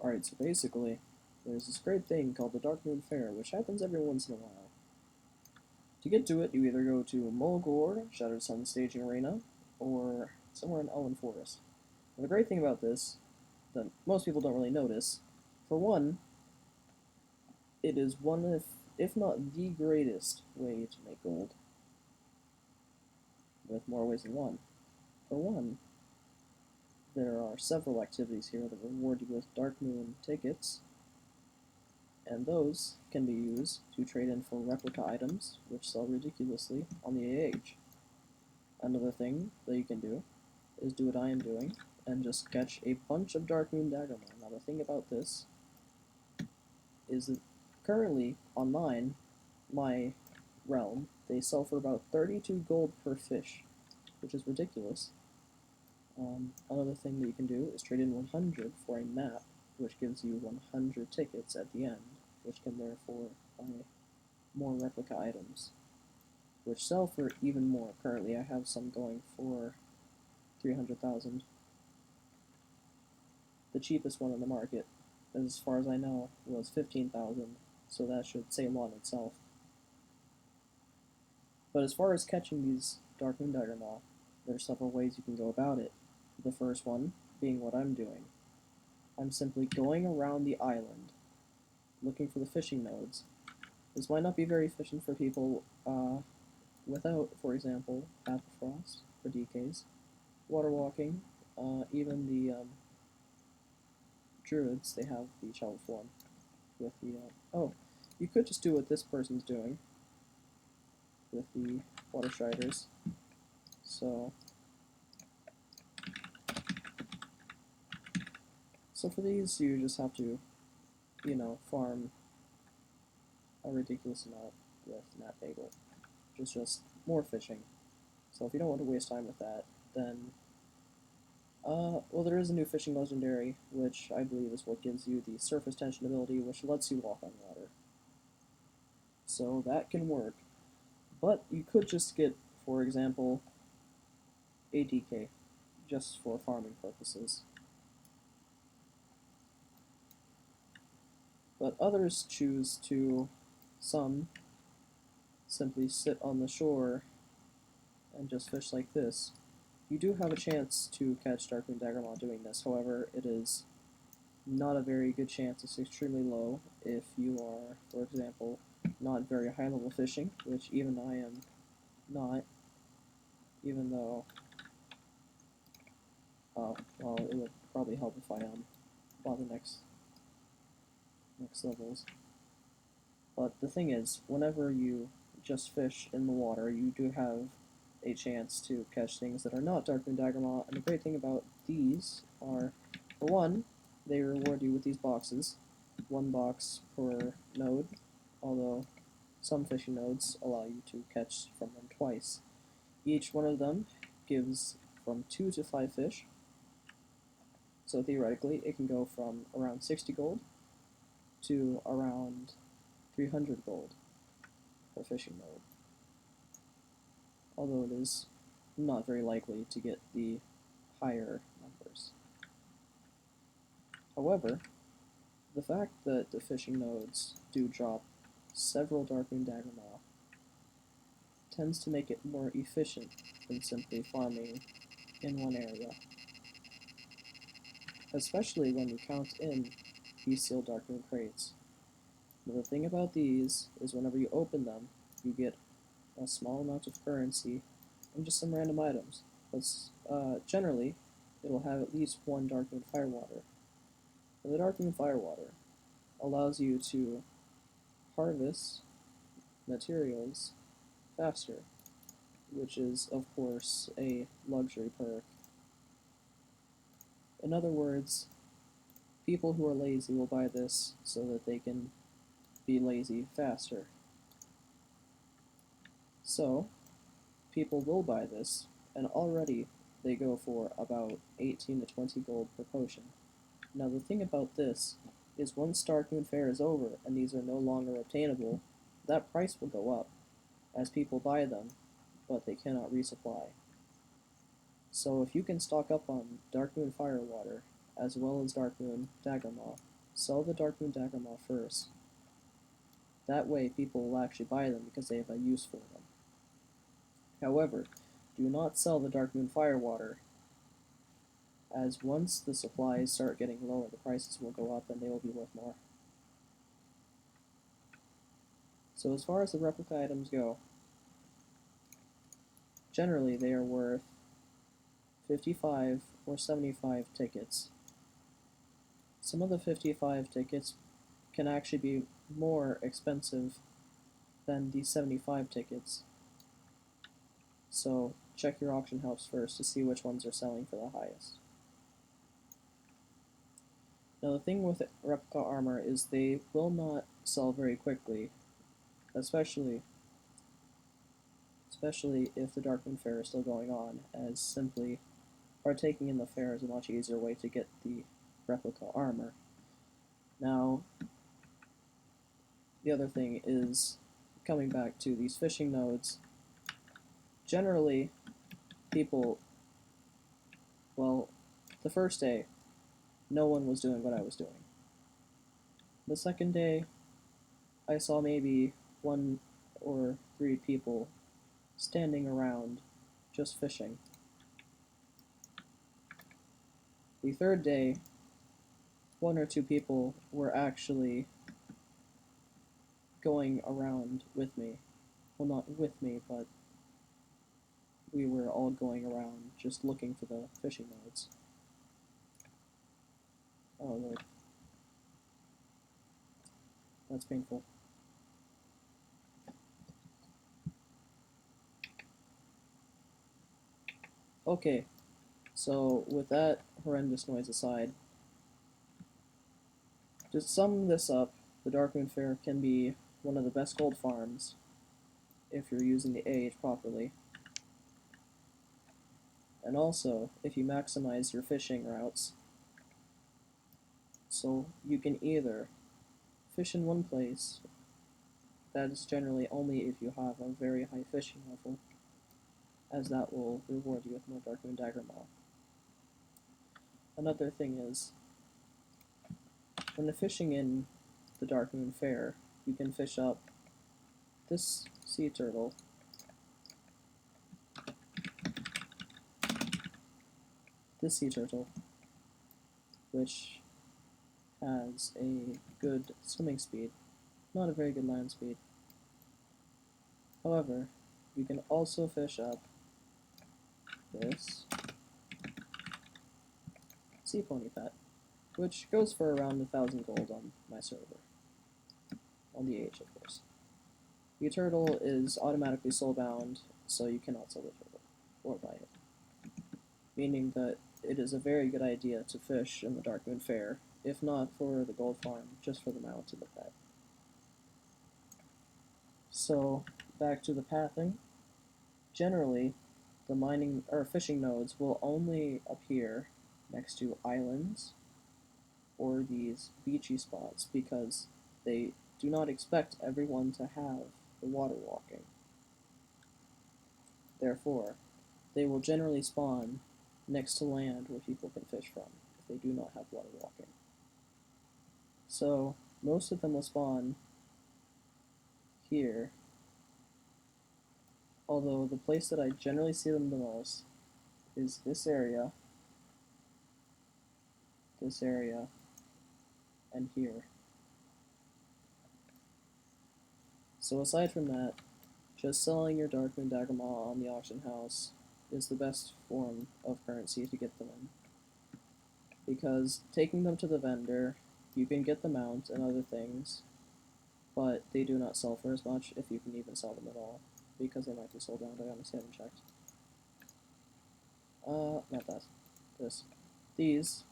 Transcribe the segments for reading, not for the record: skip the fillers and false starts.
Alright, so basically, there's this great thing called the Darkmoon Fair, which happens every once in a while. To get to it, you either go to Mulgore, Shattered Sun Staging Arena, or somewhere in Elven Forest. And the great thing about this, that most people don't really notice, for one, it is one of, if not the greatest way to make gold, with more ways than one. For one, there are several activities here that reward you with Darkmoon tickets, and those can be used to trade in for replica items, which sell ridiculously on the AH. Another thing that you can do is do what I am doing, and just catch a bunch of Darkmoon Daggermon. Now the thing about this is that currently, online, my realm, they sell for about 32 gold per fish, which is ridiculous. Another thing that you can do is trade in 100 for a map, which gives you 100 tickets at the end, which can therefore buy more replica items, which sell for even more. Currently, I have some going for 300,000. The cheapest one on the market, as far as I know, was 15,000, so that should say a lot in itself. But as far as catching these Darkmoon Daggermaw, there are several ways you can go about it. The first one being what I'm doing. I'm simply going around the island, looking for the fishing nodes. This might not be very efficient for people without, for example, Frost for DKs, water walking, even the druids, they have the child form with the, oh, you could just do what this person's doing with the water striders. So for these, you just have to, farm a ridiculous amount with Nat Bagel, which is just more fishing. So if you don't want to waste time with that, then, well, there is a new fishing legendary, which I believe is what gives you the surface tension ability, which lets you walk on water. So that can work. But you could just get, for example, a DK, just for farming purposes. But others choose to, some, simply sit on the shore and just fish like this. You do have a chance to catch Darkmoon Daggermaw doing this, however, it is not a very good chance. It's extremely low if you are, for example, not very high level fishing, which even I am not, even though, well, it would probably help if I bought the next levels. But the thing is, whenever you just fish in the water, you do have a chance to catch things that are not Darkmoon Daggermaw, and the great thing about these are, for one, they reward you with these boxes, one box per node, although some fishing nodes allow you to catch from them twice. Each one of them gives from 2 to 5 fish, so theoretically it can go from around 60 gold to around 300 gold per fishing node, although it is not very likely to get the higher numbers. However, the fact that the fishing nodes do drop several Darkmoon Daggermaw tends to make it more efficient than simply farming in one area, especially when you count in these sealed Darkmoon crates. Now, the thing about these is whenever you open them, you get a small amount of currency and just some random items. But generally, it'll have at least one Darkmoon Firewater. And the Darkmoon Firewater allows you to harvest materials faster, which is, of course, a luxury perk. In other words, people who are lazy will buy this so that they can be lazy faster. So, people will buy this, and already they go for about 18 to 20 gold per potion. Now the thing about this is once Darkmoon Fair is over and these are no longer obtainable, that price will go up, as people buy them, but they cannot resupply. So if you can stock up on Darkmoon Firewater as well as darkmoon daggermaw. Sell the darkmoon daggermaw first. That way people will actually buy them because they have a use for them. However, do not sell the darkmoon firewater, as once the supplies start getting lower, the prices will go up and they will be worth more. So as far as the replica items go, generally they are worth 55 or 75 tickets. Some of the 55 tickets can actually be more expensive than the 75 tickets. So check your auction house first to see which ones are selling for the highest. Now the thing with replica armor is they will not sell very quickly, especially if the Darkmoon Fair is still going on, as simply partaking in the fair is a much easier way to get the replica armor. Now, the other thing is, coming back to these fishing nodes, generally, people, well, the first day, no one was doing what I was doing. The second day, I saw maybe 1 or 3 people standing around just fishing. The third day, 1 or 2 people were actually going around with me. Well, not with me, but we were all going around just looking for the fishing nodes. Oh lord. That's painful. Okay, so with that horrendous noise aside, to sum this up, the Darkmoon Fair can be one of the best gold farms if you're using the age properly. And also, if you maximize your fishing routes, so you can either fish in one place, that is generally only if you have a very high fishing level, as that will reward you with more Darkmoon Daggermaw. Another thing is, when fishing in the Darkmoon Fair, you can fish up this sea turtle, which has a good swimming speed, not a very good land speed. However, you can also fish up this sea pony pet, which goes for around 1,000 gold on my server, on the age of course. The turtle is automatically soulbound, so you cannot sell the turtle, or buy it, meaning that it is a very good idea to fish in the Darkmoon Fair, if not for the gold farm, just for the mount and the pet. So, back to the pathing. Generally, the mining or fishing nodes will only appear next to islands or these beachy spots because they do not expect everyone to have the water walking. Therefore, they will generally spawn next to land where people can fish from if they do not have water walking. So, most of them will spawn here, although the place that I generally see them the most is this area, and here. So aside from that, just selling your Darkmoon Daggermaw on the auction house is the best form of currency to get them in. Because taking them to the vendor, you can get the mount and other things, but they do not sell for as much if you can even sell them at all, because they might be sold down. I honestly haven't checked. Not that. This. These,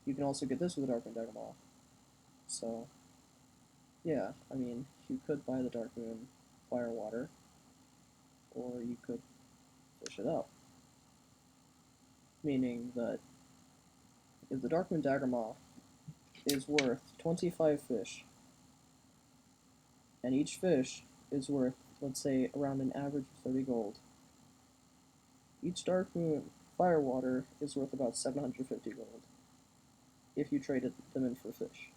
you can also get this with the Darkmoon Daggermaw. So, yeah, I mean, you could buy the Darkmoon Firewater, or you could fish it up. Meaning that if the Darkmoon Daggermaw is worth 25 fish, and each fish is worth, let's say, around an average of 30 gold, each Darkmoon Firewater is worth about 750 gold. if you traded them in for fish.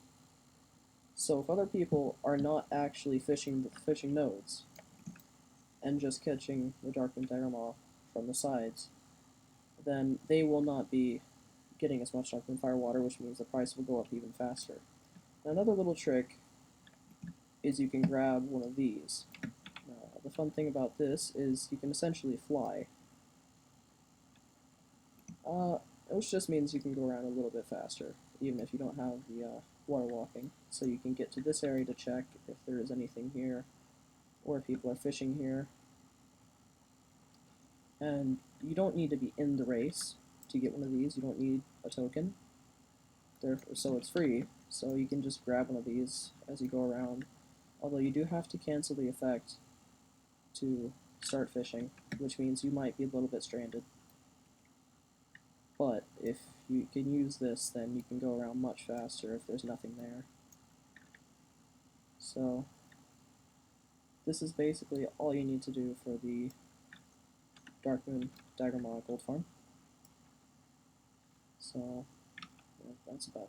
So if other people are not actually fishing the fishing nodes and just catching the darkmoon daggermaw from the sides, then they will not be getting as much darkmoon firewater, which means the price will go up even faster. Another little trick is you can grab one of these. The fun thing about this is you can essentially fly. Which just means you can go around a little bit faster, even if you don't have the water walking. So you can get to this area to check if there is anything here, or if people are fishing here. And you don't need to be in the race to get one of these. You don't need a token. Therefore, so it's free. So you can just grab one of these as you go around. Although you do have to cancel the effect to start fishing, which means you might be a little bit stranded. But if you can use this, then you can go around much faster if there's nothing there. So this is basically all you need to do for the darkmoon daggermaw gold farm. So yeah, that's about it.